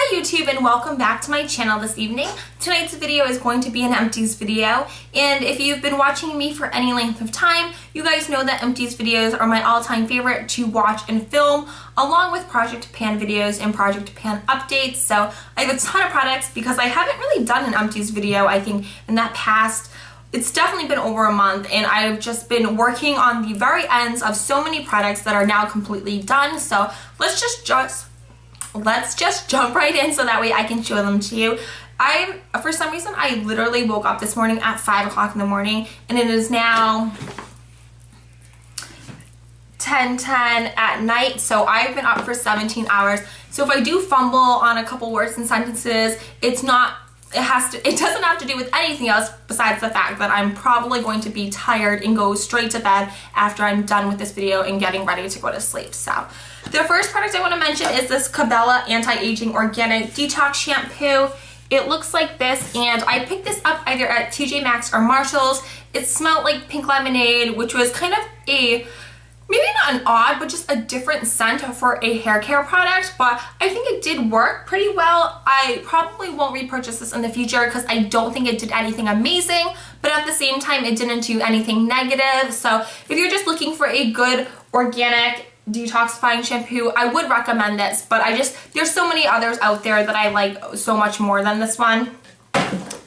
Hi YouTube, and welcome back to my channel this evening. Tonight's video is going to be an Empties video, and if you've been watching me for any length of time, you guys know that Empties videos are my all-time favorite to watch and film, along with Project Pan videos and Project Pan updates. So I have a ton of products because I haven't really done an Empties video, I think, in that past. It's definitely been over a month, and I've just been working on the very ends of so many products that are now completely done. So let's just jump right in so that way I can show them to you. For some reason, I literally woke up this morning at 5 o'clock in the morning, and it is now 10:10 at night, so I've been up for 17 hours. So if I do fumble on a couple words and sentences, it doesn't have to do with anything else besides the fact that I'm probably going to be tired and go straight to bed after I'm done with this video and getting ready to go to sleep. So the first product I want to mention is this Cabela Anti-Aging Organic Detox Shampoo. It looks like this, and I picked this up either at TJ Maxx or Marshall's. It smelled like pink lemonade, which was kind of maybe not an odd, but just a different scent for a hair care product, but I think it did work pretty well. I probably won't repurchase this in the future because I don't think it did anything amazing, but at the same time, it didn't do anything negative. So if you're just looking for a good organic detoxifying shampoo, I would recommend this, but there's so many others out there that I like so much more than this one.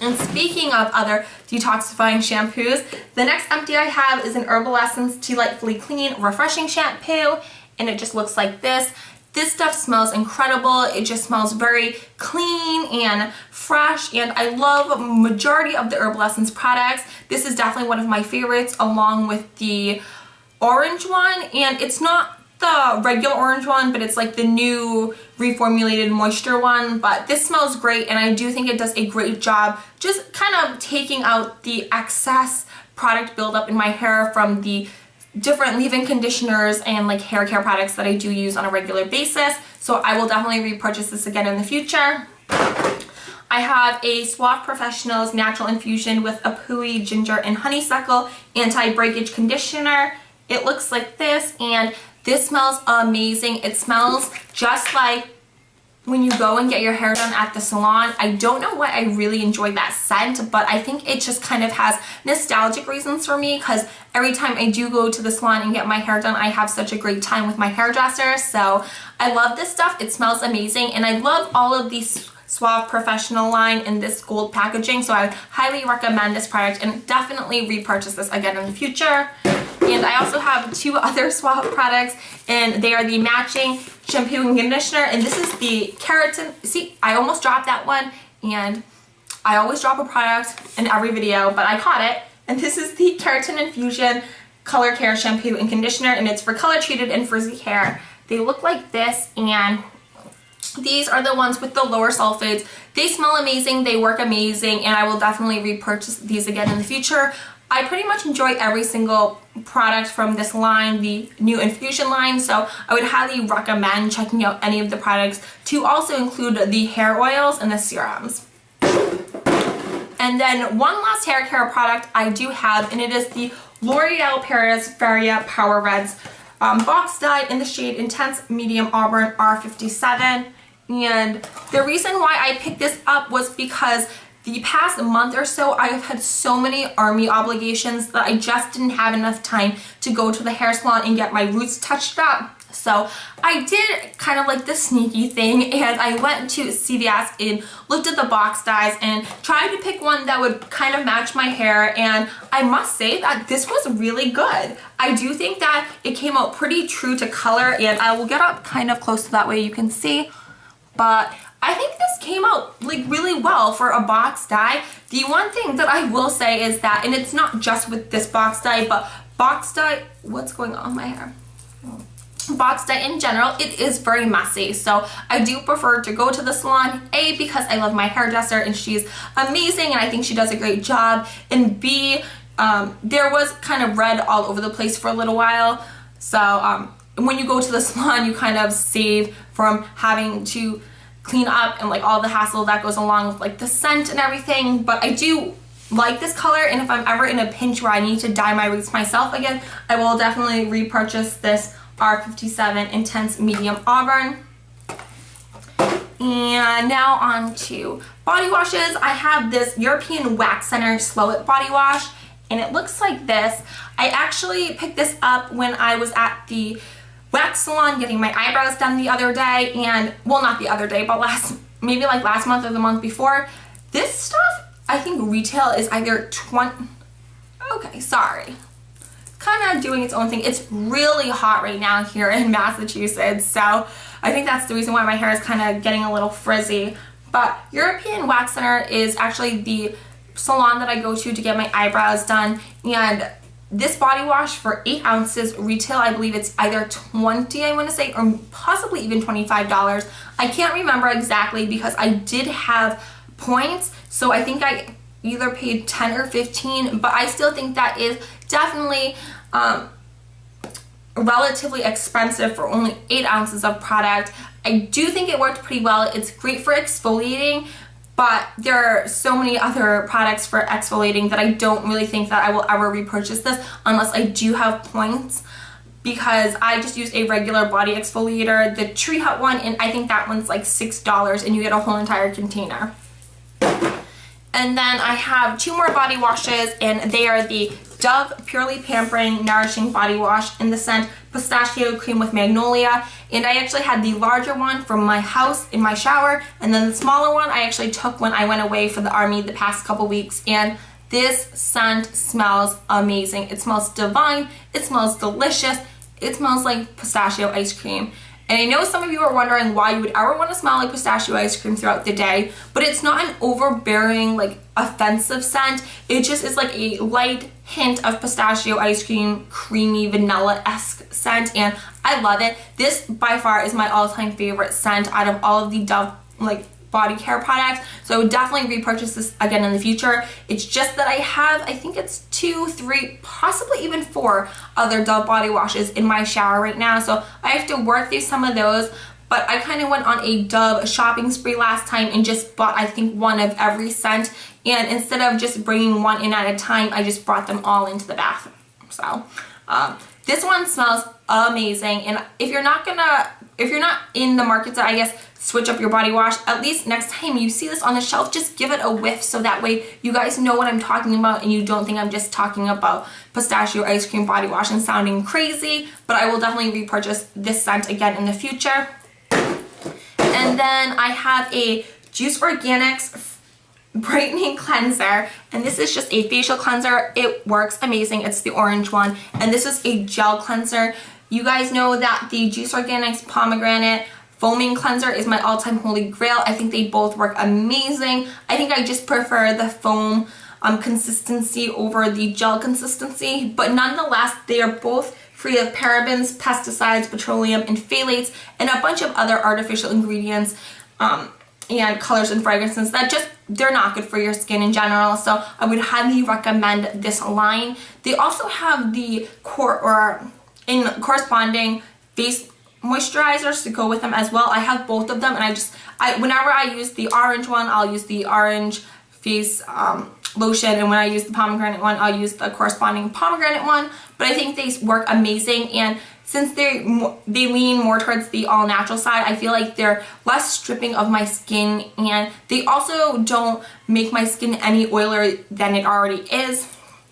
And speaking of other detoxifying shampoos, the next empty I have is an Herbal Essence Delightfully Clean Refreshing Shampoo, and it just looks like this. This stuff smells incredible. It just smells very clean and fresh, and I love majority of the Herbal Essence products. This is definitely one of my favorites, along with the orange one, and it's not the regular orange one, but it's like the new reformulated moisture one. But this smells great, and I do think it does a great job just kind of taking out the excess product buildup in my hair from the different leave-in conditioners and like hair care products that I do use on a regular basis. So I will definitely repurchase this again in the future. I have a Suave Professionals Natural Infusion with Apui, Ginger, and Honeysuckle Anti-Breakage Conditioner. It looks like this, and this smells amazing. It smells just like when you go and get your hair done at the salon. I don't know why I really enjoy that scent, but I think it just kind of has nostalgic reasons for me because every time I do go to the salon and get my hair done, I have such a great time with my hairdresser. So I love this stuff. It smells amazing, and I love all of these Suave Professional line in this gold packaging, so I would highly recommend this product and definitely repurchase this again in the future. And I also have two other Suave products, and they are the matching shampoo and conditioner, and this is the keratin. See, I almost dropped that one, and I always drop a product in every video, but I caught it. And this is the Keratin Infusion Color Care Shampoo and Conditioner, and it's for color treated and frizzy hair. They look like this, and these are the ones with the lower sulfates. They smell amazing, they work amazing, and I will definitely repurchase these again in the future. I pretty much enjoy every single product from this line, the new Infusion line, so I would highly recommend checking out any of the products to also include the hair oils and the serums. And then one last hair care product I do have, and it is the L'Oreal Paris Feria Power Reds box dye in the shade Intense Medium Auburn R57. And the reason why I picked this up was because the past month or so, I have had so many army obligations that I just didn't have enough time to go to the hair salon and get my roots touched up. So I did kind of like the sneaky thing, and I went to CVS and looked at the box dyes and tried to pick one that would kind of match my hair, and I must say that this was really good. I do think that it came out pretty true to color, and I will get up kind of close so that way you can see, but I think this came out like really well for a box dye. The one thing that I will say is that, and it's not just with this box dye, but box dye, what's going on with my hair? Box dye in general, it is very messy, so I do prefer to go to the salon, A, because I love my hairdresser and she's amazing and I think she does a great job, and B, there was kind of red all over the place for a little while, so when you go to the salon, you kind of save from having to clean up and like all the hassle that goes along with like the scent and everything. But I do like this color, and if I'm ever in a pinch where I need to dye my roots myself again, I will definitely repurchase this R57 Intense Medium Auburn. And And now on to body washes. I have this European Wax Center Slow It body wash, and it looks like this. I actually picked this up when I was at the wax salon getting my eyebrows done the other day, and well, not the other day, but maybe like last month or the month before. This stuff, I think retail is either okay, sorry. Kind of doing its own thing. It's really hot right now here in Massachusetts, so I think that's the reason why my hair is kind of getting a little frizzy. But European Wax Center is actually the salon that I go to get my eyebrows done, and this body wash for 8 ounces retail, I believe it's either $20, I want to say, or possibly even $25. I can't remember exactly because I did have points, so I think I either paid 10 or 15, but I still think that is definitely relatively expensive for only 8 ounces of product. I do think it worked pretty well. It's great for exfoliating, but there are so many other products for exfoliating that I don't really think that I will ever repurchase this unless I do have points, because I just use a regular body exfoliator, the Tree Hut one, and I think that one's like $6 and you get a whole entire container. And then I have 2 more body washes, and they are the Dove Purely Pampering Nourishing Body Wash in the scent Pistachio Cream with Magnolia. And I actually had the larger one from my house in my shower, and then the smaller one I actually took when I went away for the army the past couple weeks. And this scent smells amazing. It smells divine. It smells delicious. It smells like pistachio ice cream. And I know some of you are wondering why you would ever want to smell like pistachio ice cream throughout the day, but it's not an overbearing, like, offensive scent. It just is like a light hint of pistachio ice cream, creamy, vanilla-esque scent, and I love it. This, by far, is my all-time favorite scent out of all of the Dove, like, body care products, so I would definitely repurchase this again in the future. It's just that I have, I think it's 2, 3, possibly even 4 other Dove body washes in my shower right now, so I have to work through some of those. But I kind of went on a Dove shopping spree last time and just bought, I think, one of every scent, and instead of just bringing one in at a time, I just brought them all into the bathroom. So this one smells amazing, and if you're not in the market to, I guess, switch up your body wash, at least next time you see this on the shelf, just give it a whiff so that way you guys know what I'm talking about and you don't think I'm just talking about pistachio ice cream body wash and sounding crazy. But I will definitely repurchase this scent again in the future. And then I have a Juice Organics Brightening Cleanser, and this is just a facial cleanser. It works amazing. It's the orange one, and this is a gel cleanser. You guys know that the Juice Organics Pomegranate Foaming Cleanser is my all-time holy grail. I think they both work amazing. I think I just prefer the foam consistency over the gel consistency, but nonetheless, they are both free of parabens, pesticides, petroleum, and phthalates, and a bunch of other artificial ingredients and colors and fragrances that just, they're not good for your skin in general, so I would highly recommend this line. They also have the corresponding face moisturizers to go with them as well. I have both of them, and whenever I use the orange one, I'll use the orange face lotion, and when I use the pomegranate one, I'll use the corresponding pomegranate one. But I think they work amazing, and since they lean more towards the all natural side, I feel like they're less stripping of my skin, and they also don't make my skin any oilier than it already is.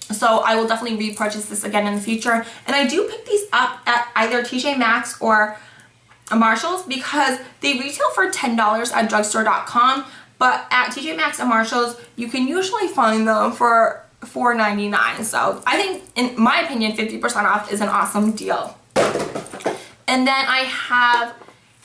So I will definitely repurchase this again in the future. And I do pick these up at either TJ Maxx or Marshalls because they retail for $10 at drugstore.com, but at TJ Maxx and Marshalls you can usually find them for $4.99. So I think, in my opinion, 50% off is an awesome deal. And then I have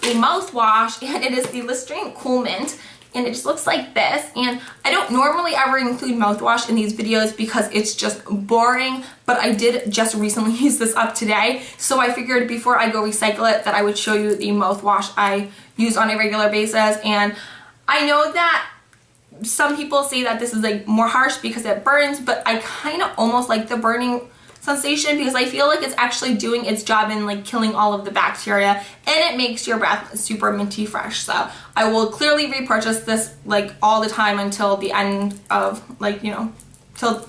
a mouthwash, and it is the Listerine Cool Mint, and it just looks like this. And I don't normally ever include mouthwash in these videos because it's just boring, but I did just recently use this up today, so I figured before I go recycle it that I would show you the mouthwash I use on a regular basis. And I know that some people say that this is like more harsh because it burns, but I kind of almost like the burning sensation because I feel like it's actually doing its job in like killing all of the bacteria, and it makes your breath super minty fresh. So I will clearly repurchase this like all the time until the end of, like, till,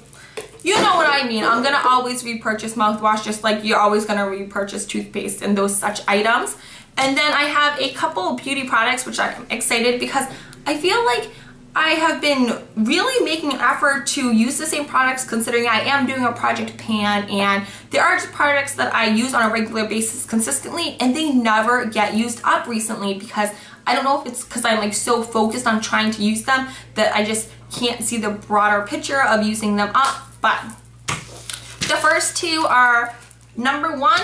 you know what I mean. I'm gonna always repurchase mouthwash, just like you're always gonna repurchase toothpaste and those such items. And then I have a couple beauty products, which I'm excited because I feel like I have been really making an effort to use the same products, considering I am doing a project pan, and there are products that I use on a regular basis consistently and they never get used up recently, because I don't know if it's because I'm like so focused on trying to use them that I just can't see the broader picture of using them up. But the first two are, number one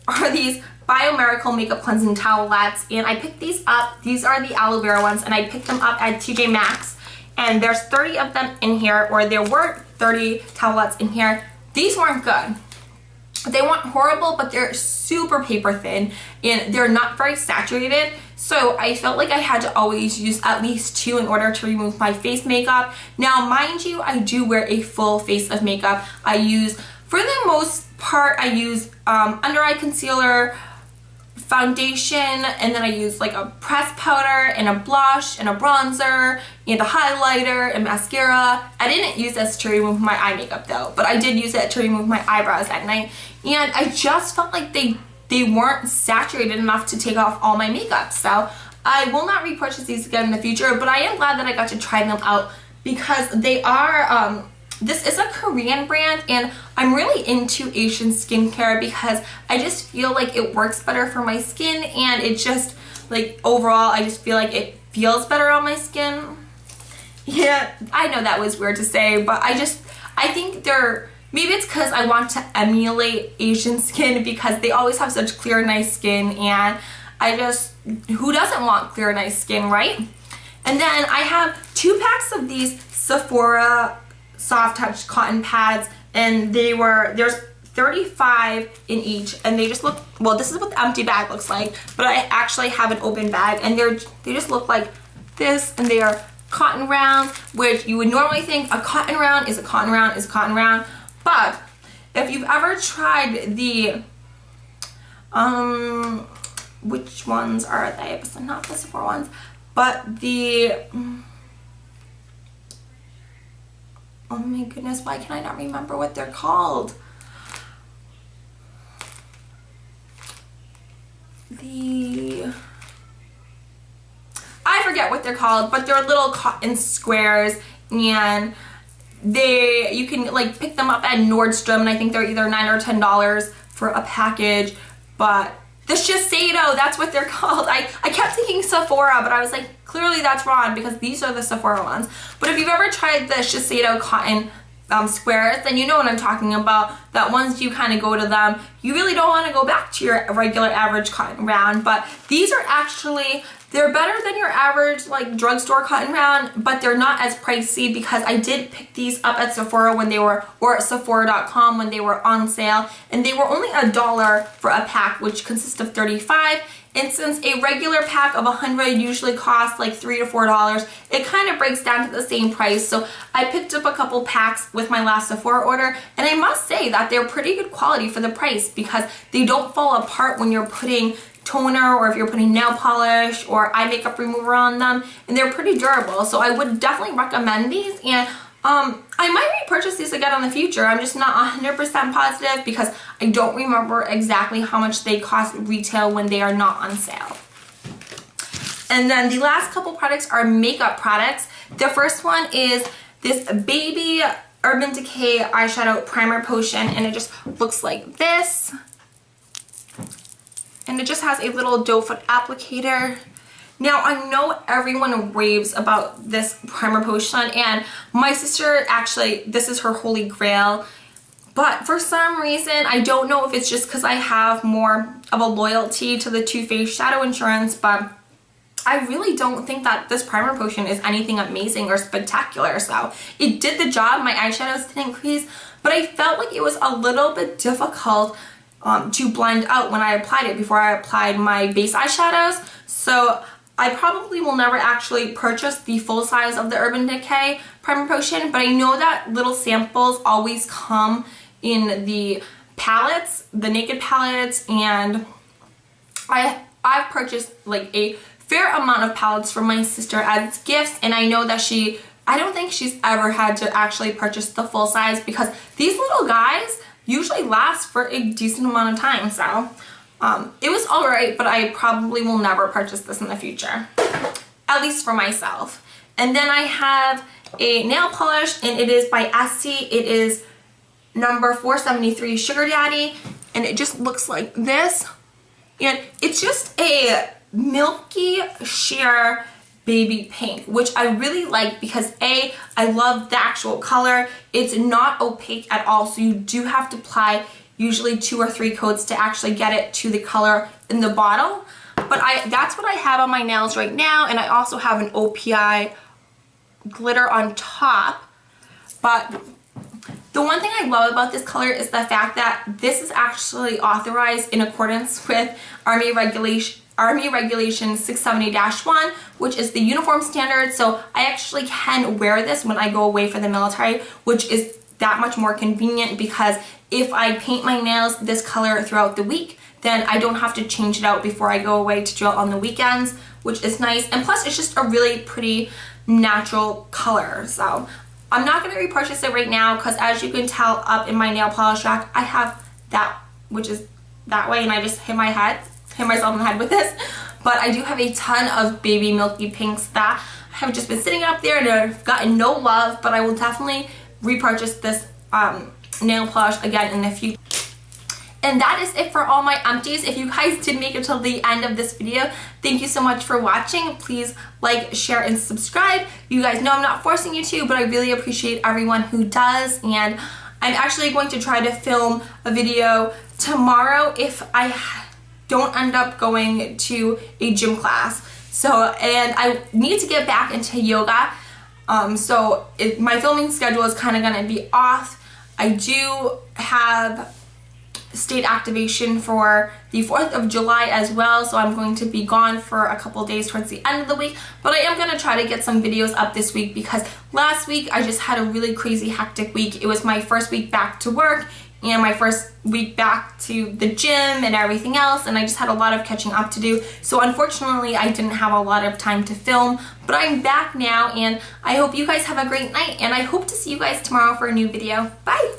are these Bio Miracle Makeup Cleansing Towelettes, and I picked these up. These are the aloe vera ones, and I picked them up at TJ Maxx, and there's 30 of them in here, or there were 30 towelettes in here. These weren't good. They weren't horrible, but they're super paper thin and they're not very saturated, so I felt like I had to always use at least 2 in order to remove my face makeup. Now mind you, I do wear a full face of makeup. I use, for the most part, I use under eye concealer, foundation, and then I use like a pressed powder and a blush and a bronzer and a highlighter and mascara. I didn't use this to remove my eye makeup though, but I did use it to remove my eyebrows at night, and I just felt like they weren't saturated enough to take off all my makeup. So I will not repurchase these again in the future, but I am glad that I got to try them out because they are this is a Korean brand, and I'm really into Asian skincare because I just feel like it works better for my skin, and it just, like, overall, I just feel like it feels better on my skin. Yeah, I know that was weird to say, but I think maybe it's because I want to emulate Asian skin because they always have such clear, nice skin, and who doesn't want clear, nice skin, right? And then I have 2 packs of these Sephora soft touch cotton pads, and there's 35 in each, and they just look, well, this is what the empty bag looks like, but I actually have an open bag, and they just look like this, and they are cotton round, which you would normally think a cotton round is a cotton round is a cotton round, but if you've ever tried the which ones are they? Not the Sephora ones, but the oh my goodness, why can I not remember what they're called? I forget what they're called, but they're little cotton squares, and you can like pick them up at Nordstrom, and I think they're either $9 or $10 for a package. But the Shiseido, that's what they're called. I kept thinking Sephora, but I was like, clearly that's wrong because these are the Sephora ones. But if you've ever tried the Shiseido cotton squares, then you know what I'm talking about. That once you kind of go to them, you really don't want to go back to your regular average cotton round. But these are actually, they're better than your average like drugstore cotton round, but they're not as pricey because I did pick these up at Sephora when they were, or at Sephora.com when they were on sale, and they were only $1 for a pack, which consists of 35. And since a regular pack of 100 usually costs like $3 to $4, it kind of breaks down to the same price. So I picked up a couple packs with my last Sephora order, and I must say that they're pretty good quality for the price because they don't fall apart when you're putting toner or if you're putting nail polish or eye makeup remover on them, and they're pretty durable. So I would definitely recommend these, and I might repurchase these again in the future. I'm just not 100% positive because I don't remember exactly how much they cost retail when they are not on sale. And then the last couple products are makeup products. The first one is this Baby Urban Decay Eyeshadow Primer Potion, and it just looks like this. And it just has a little doe foot applicator. Now, I know everyone raves about this primer potion, and my sister, actually, this is her holy grail. But for some reason, I don't know if it's just because I have more of a loyalty to the Too Faced Shadow Insurance, but I really don't think that this primer potion is anything amazing or spectacular. So it did the job. My eyeshadows didn't crease, but I felt like it was a little bit difficult to blend out when I applied it before I applied my base eyeshadows. So I probably will never actually purchase the full size of the Urban Decay Primer Potion, but I know that little samples always come in the palettes, the naked palettes, and I've purchased like a fair amount of palettes from my sister as gifts, and I know that I don't think she's ever had to actually purchase the full size because these little guys usually last for a decent amount of time. So It was alright, but I probably will never purchase this in the future, at least for myself. And then I have a nail polish, and it is by Essie. It is number 473 Sugar Daddy, and it just looks like this. And it's just a milky sheer baby pink, which I really like because A, I love the actual color. It's not opaque at all, so you do have to apply usually 2 or 3 coats to actually get it to the color in the bottle. But that's what I have on my nails right now, and I also have an OPI glitter on top. But the one thing I love about this color is the fact that this is actually authorized in accordance with Army Regulation 670-1, which is the uniform standard. So I actually can wear this when I go away for the military, which is that much more convenient, because if I paint my nails this color throughout the week, then I don't have to change it out before I go away to drill on the weekends, which is nice. And plus it's just a really pretty natural color. So I'm not going to repurchase it right now because, as you can tell up in my nail polish rack, I have that, which is that way, and I just hit myself in the head with this. But I do have a ton of baby milky pinks that have just been sitting up there and have gotten no love, but I will definitely repurchase this nail polish again in the future. And that is it for all my empties. If you guys did make it till the end of this video, thank you so much for watching. Please like, share, and subscribe. You guys know I'm not forcing you to, but I really appreciate everyone who does. And I'm actually going to try to film a video tomorrow if I don't end up going to a gym class. And I need to get back into yoga. My filming schedule is kind of going to be off. I do have state activation for the 4th of July as well, so I'm going to be gone for a couple days towards the end of the week, but I am going to try to get some videos up this week because last week I just had a really crazy hectic week. It was my first week back to work and my first week back to the gym and everything else, and I just had a lot of catching up to do, so unfortunately I didn't have a lot of time to film, but I'm back now, and I hope you guys have a great night, and I hope to see you guys tomorrow for a new video. Bye!